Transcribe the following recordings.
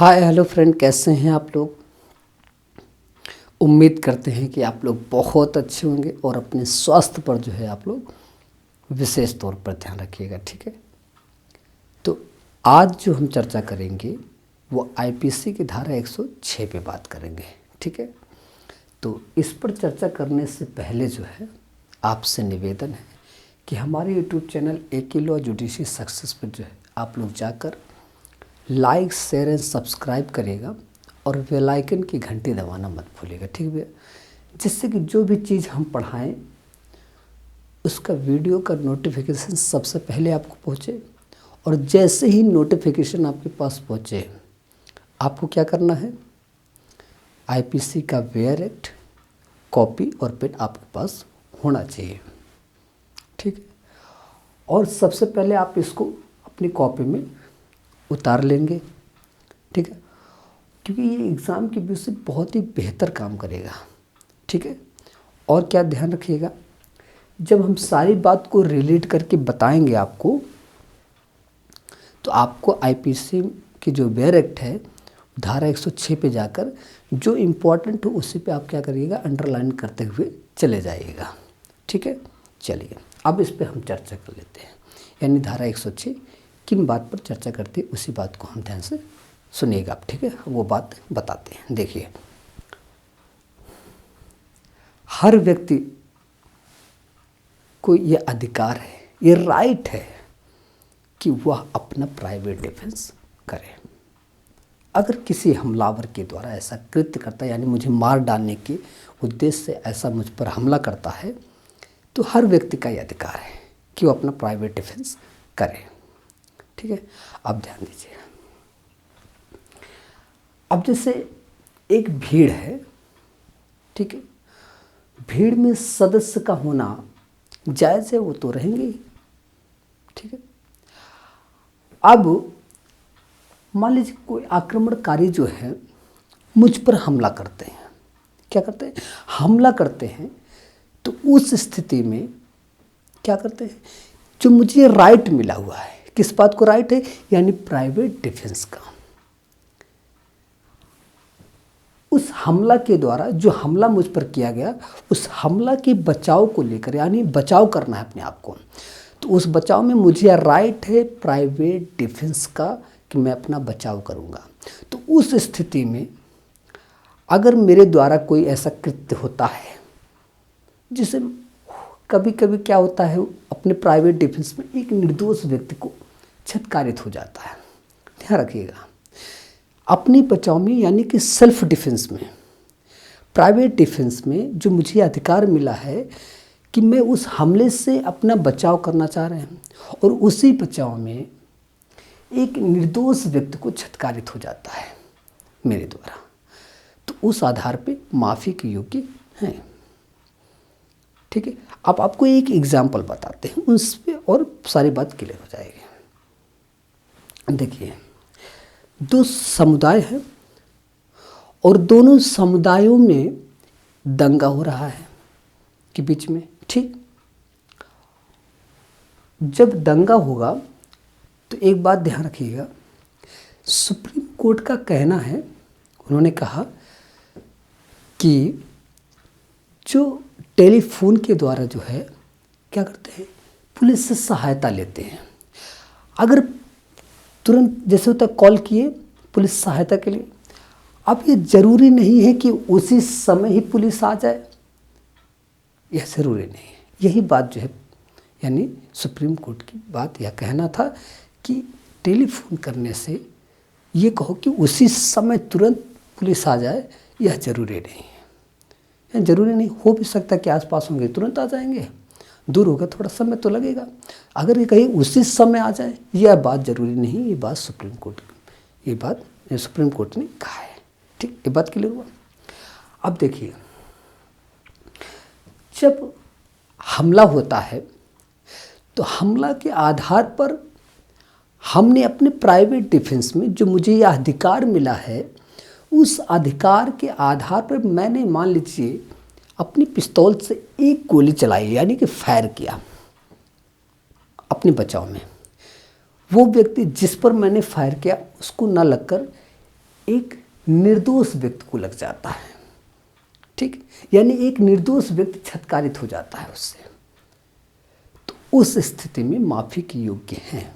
Hi hello friend, कैसे हैं आप लोग। उम्मीद करते हैं कि आप लोग बहुत अच्छे होंगे और अपने स्वास्थ्य पर जो है आप लोग विशेष तौर पर ध्यान रखिएगा। ठीक है, तो आज जो हम चर्चा करेंगे वो आईपीसी की धारा 106 पे बात करेंगे। ठीक है, तो इस पर चर्चा करने से पहले जो है आपसे निवेदन है कि हमारे YouTube channel a law judiciary success पर जो है आप लोग जाकर लाइक शेयर एंड सब्सक्राइब करिएगा और बेल आइकन की घंटी दबाना मत भूलिएगा। ठीक है, जिससे कि जो भी चीज़ हम पढ़ाएं उसका वीडियो का नोटिफिकेशन सबसे पहले आपको पहुंचे। और जैसे ही नोटिफिकेशन आपके पास पहुंचे आपको क्या करना है, आईपीसी का वेयर एक्ट कॉपी और पेन आपके पास होना चाहिए। ठीक है, और सबसे पहले आप इसको अपनी कॉपी में उतार लेंगे। ठीक है, क्योंकि ये एग्ज़ाम के व्यू से बहुत ही बेहतर काम करेगा। ठीक है, और क्या ध्यान रखिएगा, जब हम सारी बात को रिलेट करके बताएंगे आपको, तो आपको आईपीसी की जो वेयर एक्ट है धारा 106 पे जाकर जो इम्पोर्टेंट हो उसी पे आप क्या करिएगा, अंडरलाइन करते हुए चले जाइएगा। ठीक है, चलिए अब इस पे हम चर्चा कर लेते हैं। यानी धारा 106 किन बात पर चर्चा करते हैं उसी बात को हम ध्यान से सुनिएगा आप। ठीक है, वो बात बताते हैं। देखिए, हर व्यक्ति को ये अधिकार है, ये राइट है कि वह अपना प्राइवेट डिफेंस करे। अगर किसी हमलावर के द्वारा ऐसा कृत्य करता है, यानी मुझे मार डालने के उद्देश्य से ऐसा मुझ पर हमला करता है, तो हर व्यक्ति का यह अधिकार है कि वो अपना प्राइवेट डिफेंस करे। ठीक है, अब ध्यान दीजिए। अब जैसे एक भीड़ है, ठीक है, भीड़ में सदस्य का होना जायज़ है, वो तो रहेंगे ही। ठीक है, अब मान लीजिए कोई आक्रमणकारी जो है मुझ पर हमला करते हैं, क्या करते हैं, हमला करते हैं, तो उस स्थिति में क्या करते हैं, जो मुझे राइट मिला हुआ है, किस बात को राइट है, यानी प्राइवेट डिफेंस का, उस हमला के द्वारा जो हमला मुझ पर किया गया उस हमला के बचाव को लेकर, यानी बचाव करना है अपने आप को, तो उस बचाव में मुझे राइट है प्राइवेट डिफेंस का कि मैं अपना बचाव करूंगा। तो उस स्थिति में अगर मेरे द्वारा कोई ऐसा कृत्य होता है जिसे कभी कभी क्या होता है, अपने प्राइवेट डिफेंस में एक निर्दोष व्यक्ति को छत्कारित हो जाता है। ध्यान रखिएगा, अपने बचाव में यानी कि सेल्फ डिफेंस में, प्राइवेट डिफेंस में जो मुझे अधिकार मिला है कि मैं उस हमले से अपना बचाव करना चाह रहे हैं और उसी बचाव में एक निर्दोष व्यक्ति को छत्कारित हो जाता है मेरे द्वारा, तो उस आधार पे माफ़ी के योग्य हैं। ठीक है, अब आपको एक एग्जाम्पल बताते हैं, उस पर और सारी बात क्लियर हो जाएगी। देखिए, दो समुदाय हैं और दोनों समुदायों में दंगा हो रहा है के बीच में। ठीक, जब दंगा होगा तो एक बात ध्यान रखिएगा, सुप्रीम कोर्ट का कहना है, उन्होंने कहा कि जो टेलीफोन के द्वारा जो है क्या करते हैं, पुलिस से सहायता लेते हैं, अगर तुरंत जैसे होता है कॉल किए पुलिस सहायता के लिए, अब ये ज़रूरी नहीं है कि उसी समय ही पुलिस आ जाए, यह ज़रूरी नहीं है। यही बात जो है, यानी सुप्रीम कोर्ट की बात यह कहना था कि टेलीफोन करने से ये कहो कि उसी समय तुरंत पुलिस आ जाए, यह ज़रूरी नहीं है। यह ज़रूरी नहीं, हो भी सकता है कि आसपास होंगे तुरंत आ जाएंगे, दूर होगा थोड़ा समय तो लगेगा। अगर ये कहीं उसी समय आ जाए, यह बात ज़रूरी नहीं, ये बात सुप्रीम कोर्ट, ये बात सुप्रीम कोर्ट ने कहा है। ठीक, ये बात क्लियर हुआ। अब देखिए, जब हमला होता है तो हमला के आधार पर हमने अपने प्राइवेट डिफेंस में जो मुझे यह अधिकार मिला है, उस अधिकार के आधार पर मैंने मान लीजिए अपनी पिस्तौल से एक गोली चलाई, यानी कि फायर किया अपने बचाव में। वो व्यक्ति जिस पर मैंने फायर किया उसको न लगकर एक निर्दोष व्यक्ति को लग जाता है, ठीक, यानी एक निर्दोष व्यक्ति छत्कारित हो जाता है उससे, तो उस स्थिति में माफ़ी के योग्य हैं,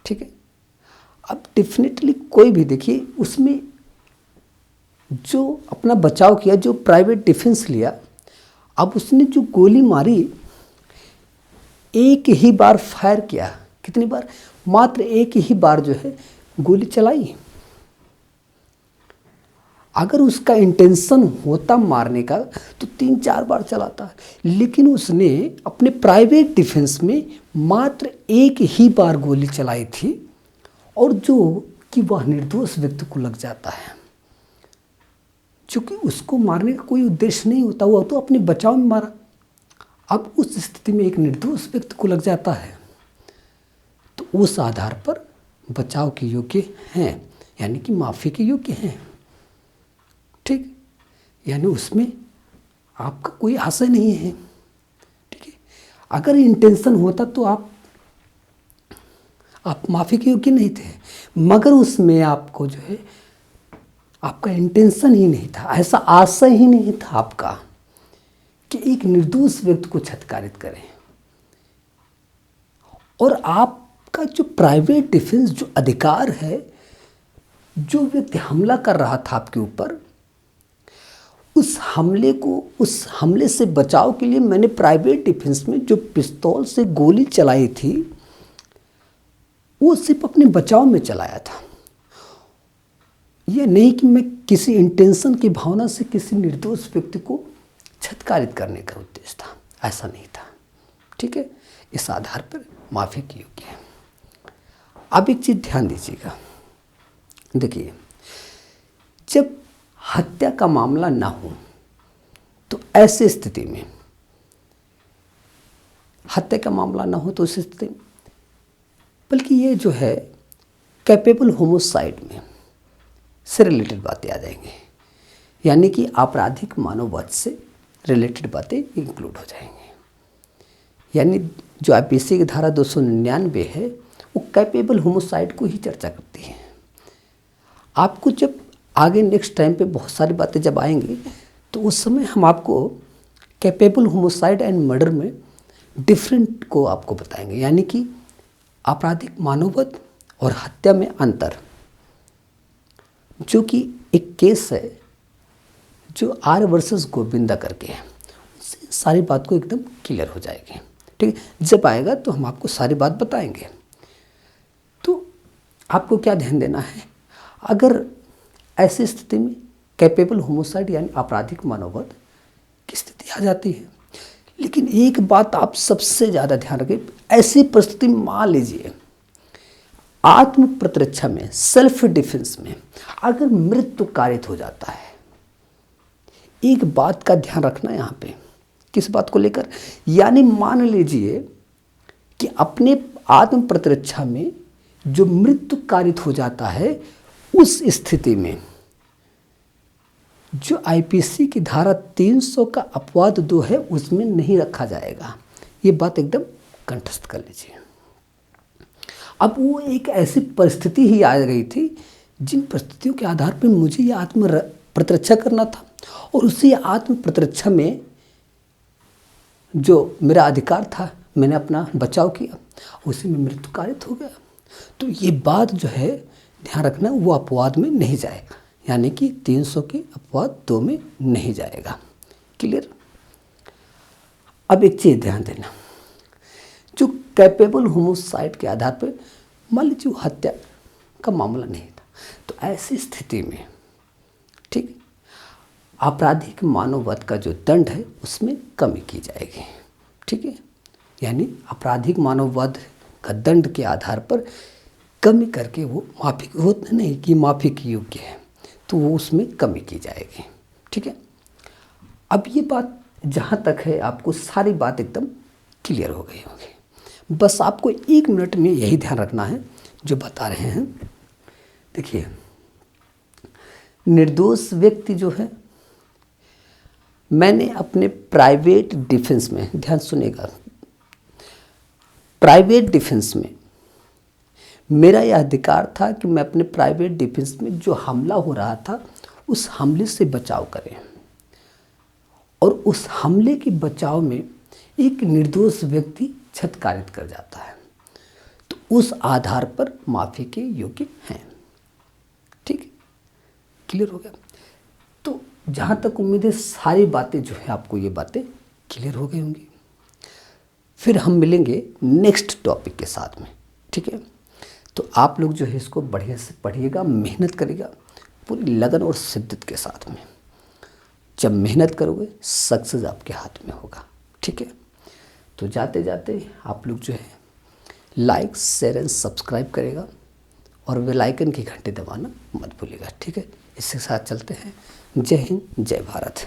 ठीक है। अब डेफिनेटली कोई भी देखिए उसमें जो अपना बचाव किया, जो प्राइवेट डिफेंस लिया, अब उसने जो गोली मारी एक ही बार फायर किया, कितनी बार, मात्र एक ही बार जो है गोली चलाई। अगर उसका इंटेंशन होता मारने का तो 3-4 बार चलाता, लेकिन उसने अपने प्राइवेट डिफेंस में मात्र एक ही बार गोली चलाई थी, और जो कि वह निर्दोष व्यक्ति को लग जाता है, क्योंकि उसको मारने का कोई उद्देश्य नहीं होता, वो तो अपने बचाव में मारा। अब उस स्थिति में एक निर्दोष व्यक्ति को लग जाता है, तो उस आधार पर बचाव के योग्य हैं, यानी कि माफ़ी के योग्य हैं, ठीक, यानी उसमें आपका कोई आशय नहीं है, ठीक है। अगर इंटेंशन होता तो आप माफ़ी के योग्य नहीं थे, मगर उसमें आपको जो है आपका इंटेंशन ही नहीं था, ऐसा आशय ही नहीं था आपका कि एक निर्दोष व्यक्ति को छत्कारित करें। और आपका जो प्राइवेट डिफेंस, जो अधिकार है, जो व्यक्ति हमला कर रहा था आपके ऊपर, उस हमले से बचाव के लिए मैंने प्राइवेट डिफेंस में जो पिस्तौल से गोली चलाई थी, वो सिर्फ अपने बचाव में चलाया था। ये नहीं कि मैं किसी इंटेंशन की भावना से किसी निर्दोष व्यक्ति को छत्कारित करने का उद्देश्य था, ऐसा नहीं था, ठीक है। इस आधार पर माफ़ी के योग्य है। अब एक चीज़ ध्यान दीजिएगा, देखिए, जब हत्या का मामला ना हो तो ऐसी स्थिति में, हत्या का मामला ना हो तो उस स्थिति में, बल्कि ये जो है कैपेबल होमोसाइड में से रिलेटेड बातें आ जाएंगी, यानी कि आपराधिक मानववध से रिलेटेड बातें इंक्लूड हो जाएंगी। यानी जो आईपीसी की धारा 299 है वो कैपेबल होमोसाइड को ही चर्चा करती है। आपको जब आगे नेक्स्ट टाइम पे बहुत सारी बातें जब आएंगी तो उस समय हम आपको कैपेबल होमोसाइड एंड मर्डर में डिफरेंट को आपको बताएंगे, यानी कि आपराधिक मानववध और हत्या में अंतर, जो कि एक केस है जो आर वर्सेस गोविंदा करके है, उससे सारी बात को एकदम क्लियर हो जाएगी, ठीक है। जब आएगा तो हम आपको सारी बात बताएंगे। तो आपको क्या ध्यान देना है, अगर ऐसी स्थिति में कैपेबल होमोसाइड यानी आपराधिक मानववध की स्थिति आ जाती है, लेकिन एक बात आप सबसे ज़्यादा ध्यान रखें, ऐसी परिस्थिति मान लीजिए आत्म प्रतिरक्षा में, सेल्फ डिफेंस में अगर मृत्यु कारित हो जाता है, एक बात का ध्यान रखना यहाँ पे, किस बात को लेकर, यानी मान लीजिए कि अपने आत्म प्रतिरक्षा में जो मृत्यु कारित हो जाता है, उस स्थिति में जो आईपीसी की धारा 300 का अपवाद 2 है उसमें नहीं रखा जाएगा। ये बात एकदम कंठस्थ कर लीजिए। अब वो एक ऐसी परिस्थिति ही आ गई थी जिन परिस्थितियों के आधार पर मुझे ये आत्म प्रतिरक्षा करना था, और उसी आत्म प्रतिरक्षा में जो मेरा अधिकार था मैंने अपना बचाव किया, उसी में मृत्यु कारित हो गया। तो ये बात जो है ध्यान रखना, वो अपवाद में नहीं जाएगा, यानी कि 300 के अपवाद 2 में नहीं जाएगा। क्लियर। अब एक चीज़ ध्यान देना, जो कैपेबल होमोसाइड के आधार पर मान लीजिए हत्या का मामला नहीं था, तो ऐसी स्थिति में, ठीक, आपराधिक मानववध का जो दंड है उसमें कमी की जाएगी, ठीक है। यानी आपराधिक मानववध का दंड के आधार पर कमी करके वो माफ़ी होता नहीं कि माफ़ी के योग्य है, तो वो उसमें कमी की जाएगी, ठीक है। अब ये बात जहाँ तक है आपको सारी बात एकदम क्लियर हो गई होगी। बस आपको 1 मिनट में यही ध्यान रखना है जो बता रहे हैं। देखिए, निर्दोष व्यक्ति जो है, मैंने अपने प्राइवेट डिफेंस में, ध्यान सुनेगा, प्राइवेट डिफेंस में मेरा यह अधिकार था कि मैं अपने प्राइवेट डिफेंस में जो हमला हो रहा था उस हमले से बचाव करें, और उस हमले के बचाव में एक निर्दोष व्यक्ति छत्कारित कर जाता है, तो उस आधार पर माफ़ी के योग्य हैं। ठीक है, क्लियर हो गया। तो जहाँ तक उम्मीद है सारी बातें जो है आपको ये बातें क्लियर हो गई होंगी। फिर हम मिलेंगे नेक्स्ट टॉपिक के साथ में। ठीक है, तो आप लोग जो है इसको बढ़िया से पढ़िएगा, मेहनत करिएगा पूरी लगन और शिद्दत के साथ में। जब मेहनत करोगे सक्सेस आपके हाथ में होगा। ठीक है, तो जाते जाते आप लोग जो है लाइक शेयर एंड सब्सक्राइब करेगा और बेल आइकन की घंटी दबाना मत भूलिएगा। ठीक है, इसके साथ चलते हैं। जय हिंद, जय भारत।